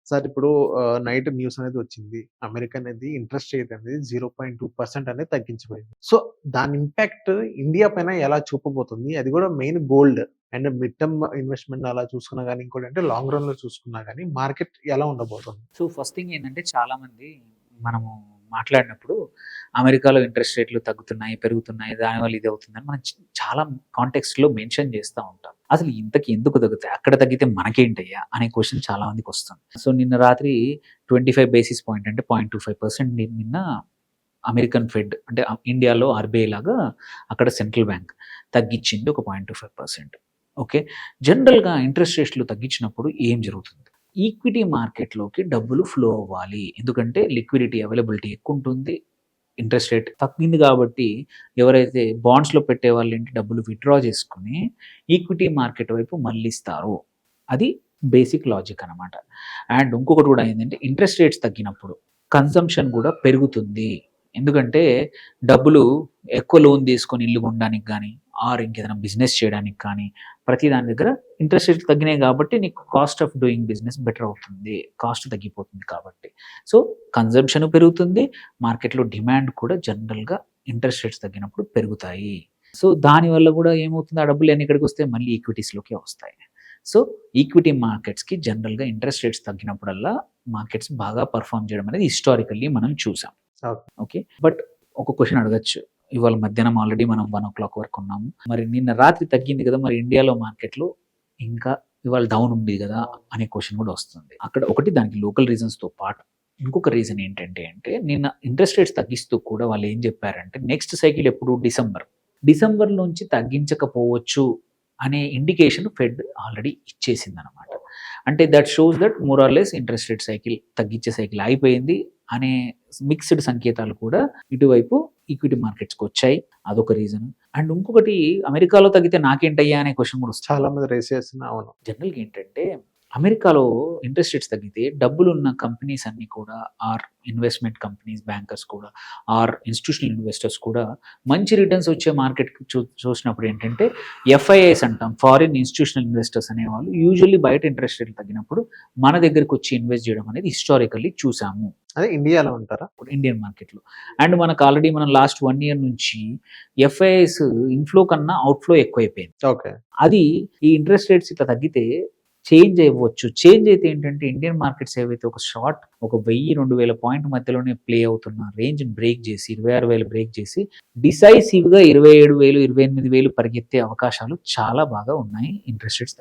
Sir ఇప్పుడు night news అనేది వచ్చింది. అమెరికా అనేది ఇంట్రెస్ట్ రేట్ అనేది 0.2% అనేది తగ్గించబోయింది. సో, దాని ఇంపాక్ట్ ఇండియా పైన ఎలా చూపబోతుంది? అది కూడా main gold and mid term investment అలా చూసుకున్నా గాని, ఇంకోటంటే లాంగ్ రన్‌లో చూసుకున్నా గాని మార్కెట్ ఎలా ఉండబోతుంది? సో, ఫస్ట్ థింగ్ ఏంటంటే చాలామంది మనము మాట్లాడినప్పుడు అమెరికాలో ఇంట్రెస్ట్ రేట్లు తగ్గుతున్నాయి, పెరుగుతున్నాయి. దానివల్ల ఇది అవుతుందని మనం చాలా కాంటెక్స్ట్‌లో మెన్షన్ చేస్తా ఉంటాం. అసలు ఇంతకి ఎందుకు తగ్గుతాయి? అక్కడ తగ్గితే మనకేంటయ్యా? అనే క్వెషన్ చాలా మందికొస్తుంది. సో, నిన్న రాత్రి 25 బేసిస్ పాయింట్ అంటే 0.25% నిన్న అమెరికన్ ఫెడ్ అంటే ఇండియాలో ఆర్‌బీఐ లాగా అక్కడ సెంట్రల్ బ్యాంక్ తగ్గించింది ఒక 0.25%. ఓకే. జనరల్‌గా ఇంట్రెస్ట్ రేట్స్‌లు తగ్గించినప్పుడు ఏం జరుగుతుంది? ఈక్విటీ మార్కెట్‌లోకి డబ్బులు ఫ్లో అవ్వాలి. ఎందుకంటే లిక్విడిటీ అవైలబిలిటీ ఎక్కువుంటుంది. ఇంట్రెస్ట్ రేట్ తగ్గింది కాబట్టి ఎవరైతే బాండ్స్‌లో పెట్టేవాళ్ళేంటి డబ్బులు విత్‌డ్రా చేసుకొని ఈక్విటీ మార్కెట్ వైపు మళ్ళిస్తారు. అది బేసిక్ లాజిక్ అనమాట. అండ్ ఇంకొకటి కూడా ఏందంటే ఇంట్రెస్ట్ రేట్స్ తగ్గినప్పుడు కన్సంప్షన్ కూడా పెరుగుతుంది. ఎందుకంటే డబ్బులు ఎక్కువ లోన్ తీసుకొని ఇల్లు కొనడానికి గానీ, ఆర్ ఇంకేదైనా బిజినెస్ చేయడానికి కానీ, ప్రతి దాని దగ్గర ఇంట్రెస్ట్ రేట్లు తగ్గినాయి కాబట్టి నీకు cost of doing business better అవుతుంది. కాస్ట్ తగ్గిపోతుంది కాబట్టి. సో, కన్జంప్షన్ పెరుగుతుంది. మార్కెట్‌లో డిమాండ్ కూడా జనరల్‌గా ఇంట్రెస్ట్ రేట్స్ తగ్గినప్పుడు పెరుగుతాయి. సో, దానివల్ల కూడా ఏమవుతుంది? ఆ డబ్బులన్నీ ఎక్కడికొస్తాయి? మళ్ళీ ఈక్విటీస్‌లోకే వస్తాయి. సో, ఈక్విటీ మార్కెట్స్‌కి జనరల్‌గా ఇంట్రెస్ట్ రేట్స్ తగ్గినప్పుడల్లా మార్కెట్స్ బాగా పెర్ఫార్మ్ చేయడం అనేది హిస్టారికల్లీ మనం చూసాం. ఓకే. ఓకే. బట్ ఒక క్వెషన్ అడగొచ్చు. ఇవాళ మధ్యాహ్నం ఆల్రెడీ మనం 1:00 వరకు ఉన్నాము. మరి నిన్న రాత్రి తగ్గింది కదా! మరి ఇండియాలో మార్కెట్‌లో ఇంకా ఇవాళ డౌన్ ఉంది గదా! అనే క్వెషన్ కూడా వస్తుంది. అక్కడ ఒకటి దానికి లోకల్ రీజన్స్‌తో పాటు ఇంకొక రీజన్ ఏంటంటే నిన్న ఇంట్రెస్ట్ రేట్స్ తగ్గిస్తూ కూడా వాళ్ళు ఏం చెప్పారంటే నెక్స్ట్ సైకిల్ ఎప్పుడు డిసెంబర్. డిసెంబర్‌లోంచి తగ్గించకపోవచ్చు అనే ఇండికేషన్ ఫెడ్ ఆల్రెడీ ఇచ్చేసిందనమాట. అంటే that shows that more or less interest rate cycle తగ్గించే సైకిల్ అయిపోయింది అనే మిక్స్డ్ సంకేతాలు కూడా ఇటువైపు ఈక్విటీ మార్కెట్స్‌కి వచ్చాయి. అదొక రీజన్. అండ్ ఇంకొకటి అమెరికాలో తగ్గితే నాకేంటయ్యా అనే క్వెషన్ కూడా వస్తుంది. చాలా మంది రైజ్ చేస్తున్నా అవును. జనరల్‌గా ఏంటంటే అమెరికాలో ఇంట్రెస్ట్ రేట్స్ తగ్గితే డబ్బులున్న కంపెనీస్ అన్నీ కూడా ఆర్ ఇన్వెస్ట్‌మెంట్ కంపెనీస్, బ్యాంకర్స్ కూడా ఆర్ ఇన్‌స్టిట్యూషనల్ ఇన్వెస్టర్స్ కూడా మంచి రిటర్న్స్ వచ్చే మార్కెట్‌కి చూసినప్పుడు ఏంటంటే ఎఫ్ఐఐస్ అంటాం. ఫారిన్ ఇన్‌స్టిట్యూషనల్ ఇన్వెస్టర్స్ అనేవాళ్ళు యూజువల్లీ బయట ఇంట్రెస్ట్ రేట్లు తగ్గినప్పుడు మన దగ్గరికి వచ్చి ఇన్వెస్ట్ చేయడం అనేది హిస్టారికల్లీ చూసాము. అదే ఇండియాలో అంటారా? ఇండియన్ మార్కెట్‌లో. అండ్ మనకు ఆల్రెడీ మనం లాస్ట్ 1 ఇయర్ నుంచి ఎఫ్ఐఐస్ ఇన్‌ఫ్లో కన్నా అవుట్‌ఫ్లో ఎక్కువైపోయింది. ఓకే. అది ఈ ఇంట్రెస్ట్ రేట్స్ ఇట్లా తగ్గితే చేంజ్ అవ్వచ్చు. చేంజ్ అయితే ఏంటంటే ఇండియన్ మార్కెట్స్ ఏవైతే ఒక 1000-2000 పాయింట్ మధ్యలోనే ప్లే అవుతున్న రేంజ్‌ని బ్రేక్ చేసి 26,000 బ్రేక్ చేసి డిసైసివ్‌గా 27,000, 28,000 పరిగెత్తే అవకాశాలు చాలా బాగా ఉన్నాయి ఇంట్రెస్ట్ రేట్స్